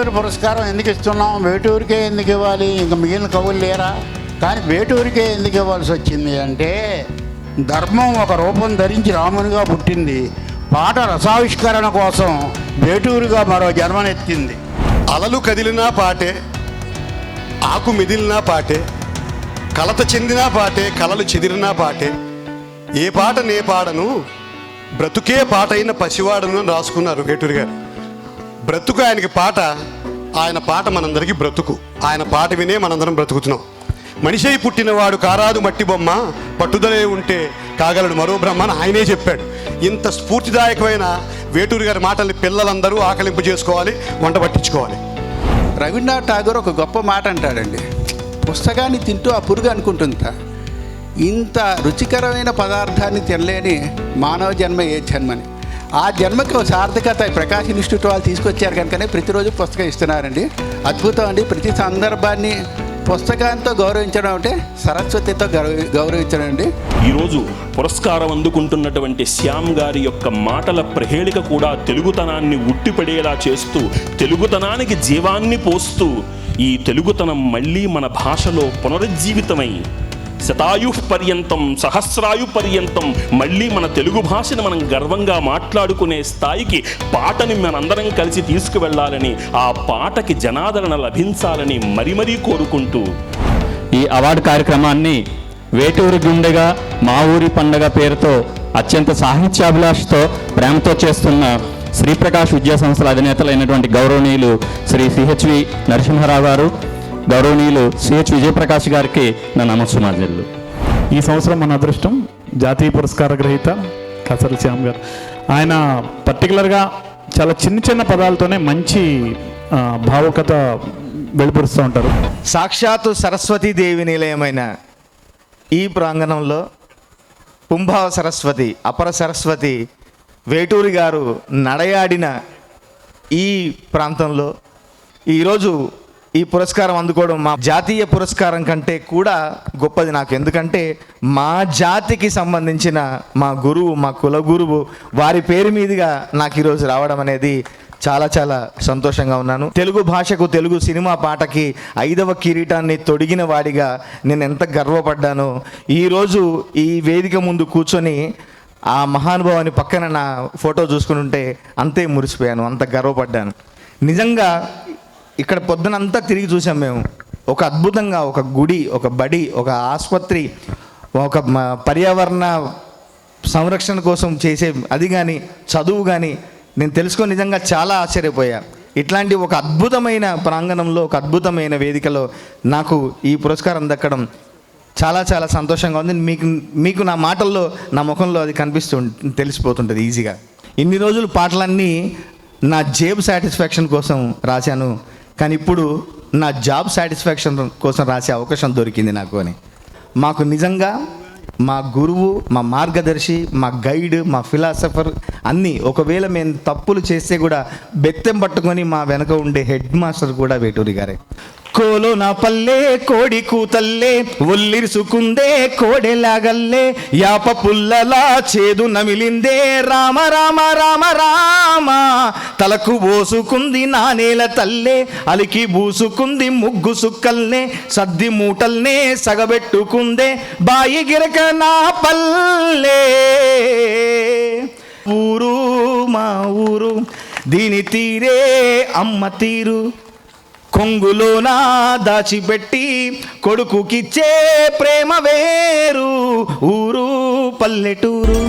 వేటూరి పురస్కారం ఎందుకు ఇస్తున్నాం, వేటూరికే ఎందుకు ఇవ్వాలి, ఇంకా మిగిలిన కవులు లేరా? కానీ వేటూరికే ఎందుకు ఇవ్వాల్సి వచ్చింది అంటే, ధర్మం ఒక రూపం ధరించి రామునిగా పుట్టింది, పాట రసావిష్కరణ కోసం వేటూరుగా మరో జన్మనెత్తింది. అలలు కదిలినా పాటే, ఆకు మిదిలినా పాటే, కలత చెందినా పాటే, కలలు చెదిరినా పాటే, ఏ పాట నే పాడను, బ్రతుకే పాట అయిన పసివాడను అని రాసుకున్నారు వేటూరి గారు. బ్రతుకు ఆయనకి పాట, ఆయన పాట మనందరికీ బ్రతుకు. ఆయన పాట వినే మనందరం బ్రతుకుతున్నాం. మనిషి అయి పుట్టినవాడు కారాదు మట్టి బొమ్మ, పట్టుదలే ఉంటే కాగలడు మరో బ్రహ్మ అని ఆయనే చెప్పాడు. ఇంత స్ఫూర్తిదాయకమైన వేటూరి గారి మాటల్ని పిల్లలందరూ ఆకలింపు చేసుకోవాలి, వంట పట్టించుకోవాలి. రవీంద్రనాథ్ ఠాగూర్ ఒక గొప్ప మాట అంటాడండి, పుస్తకాన్ని తింటూ ఆ పురుగు అనుకుంటుందా, ఇంత రుచికరమైన పదార్థాన్ని తినలేని మానవ జన్మ ఏ జన్మని. ఆ జన్మకు సార్థకత ప్రకాశ్ ఇన్స్టిట్యూట్ వాళ్ళు తీసుకొచ్చారు కనుకనే ప్రతిరోజు పుస్తకం ఇస్తున్నారండి. అద్భుతం అండి. ప్రతి సందర్భాన్ని పుస్తకంతో గౌరవించడం అంటే సరస్వతితో గౌరవించడం అండి. ఈరోజు పురస్కారం అందుకుంటున్నటువంటి శ్యామ్ గారి యొక్క మాటల ప్రహేళిక కూడా తెలుగుతనాన్ని ఉట్టిపడేలా చేస్తూ, తెలుగుతనానికి జీవాన్ని పోస్తూ, ఈ తెలుగుతనం మళ్ళీ మన భాషలో పునరుజ్జీవితమై శతాయు పర్యంతం, సహస్రాయు పర్యంతం మళ్ళీ మన తెలుగు భాషను మనం గర్వంగా మాట్లాడుకునే స్థాయికి పాటని మనందరం కలిసి తీసుకువెళ్ళాలని, ఆ పాటకి జనాదరణ లభించాలని మరీ కోరుకుంటూ ఈ అవార్డు కార్యక్రమాన్ని వేటూరి గుండెగా మా ఊరి పండగ పేరుతో అత్యంత సాహిత్యాభిలాషతో ప్రేమతో చేస్తున్న శ్రీప్రకాష్ విద్యా సంస్థల అధినేతలైనటువంటి గౌరవనీయులు శ్రీ సిహెచ్వి నరసింహారావు గారు, గౌరవనీయులు సిహెచ్ విజయప్రకాష్ గారికి నా నమస్సుమార్జులు. ఈ సంవత్సరం మన అదృష్టం జాతీయ పురస్కార గ్రహీత కసరి శ్యామ్ గారు. ఆయన పర్టికులర్గా చాలా చిన్న పదాలతోనే మంచి భావుకత వెలుపురుస్తూ ఉంటారు. సాక్షాత్తు సరస్వతీదేవి నిలయమైన ఈ ప్రాంగణంలో పుంభావ సరస్వతి, అపర సరస్వతి వేటూరి గారు నడయాడిన ఈ ప్రాంతంలో ఈరోజు ఈ పురస్కారం అందుకోవడం మా జాతీయ పురస్కారం కంటే కూడా గొప్పది నాకు. ఎందుకంటే మా జాతికి సంబంధించిన మా గురువు, మా కుల గురువు వారి పేరు మీదుగా నాకు ఈరోజు రావడం అనేది చాలా సంతోషంగా ఉన్నాను. తెలుగు భాషకు, తెలుగు సినిమా పాటకి 5వ కిరీటాన్ని తొడిగిన వాడిగా నేను ఎంత గర్వపడ్డానో, ఈరోజు ఈ వేదిక ముందు కూర్చొని ఆ మహానుభావాన్ని పక్కన నా ఫోటో చూసుకుని ఉంటే అంతే మురిసిపోయాను, అంత గర్వపడ్డాను. నిజంగా ఇక్కడ పొద్దునంతా తిరిగి చూసాం మేము. ఒక అద్భుతంగా ఒక గుడి, ఒక బడి, ఒక ఆసుపత్రి, ఒక పర్యావరణ సంరక్షణ కోసం చేసే అది కానీ, చదువు కానీ నేను తెలుసుకొని నిజంగా చాలా ఆశ్చర్యపోయా. ఇట్లాంటి ఒక అద్భుతమైన ప్రాంగణంలో, ఒక అద్భుతమైన వేదికలో నాకు ఈ పురస్కారం దక్కడం చాలా సంతోషంగా ఉంది. మీకు నా మాటల్లో, నా ముఖంలో అది తెలిసిపోతుంటుంది ఈజీగా. ఇన్ని రోజులు పాటలన్నీ నా జేబు సాటిస్ఫాక్షన్ కోసం రాశాను, కానీ ఇప్పుడు నా జాబ్ సాటిస్ఫాక్షన్ కోసం రాసే అవకాశం దొరికింది నాకు అని. మాకు నిజంగా మా గురువు, మా మార్గదర్శి, మా గైడ్, మా ఫిలాసఫర్ అన్నీ. ఒకవేళ మేము తప్పులు చేస్తే కూడా బెత్తం పట్టుకొని మా వెనక ఉండే హెడ్ మాస్టర్ కూడా వేటూరి గారే. కోలో నా పల్లె కోడి కూతల్లే, ఒల్లిరుసుకుందే కోడెలాగల్లే, యాప పుల్లలా చేదు నమిలిందే, రామ రామ రామ రామ, తలకు పోసుకుంది నానేల తల్లే, అలికి బూసుకుంది ముగ్గు సుక్కల్నే, సద్ది మూటల్నే సగబెట్టుకుందే, బాయి గిరక నా పల్లె. ఊరు మా ఊరు, దీని తీరే అమ్మ తీరు, కొంగులోనా దాచిపెట్టి కొడుకుకిచ్చే ప్రేమ వేరు, ఊరు పల్లెటూరు.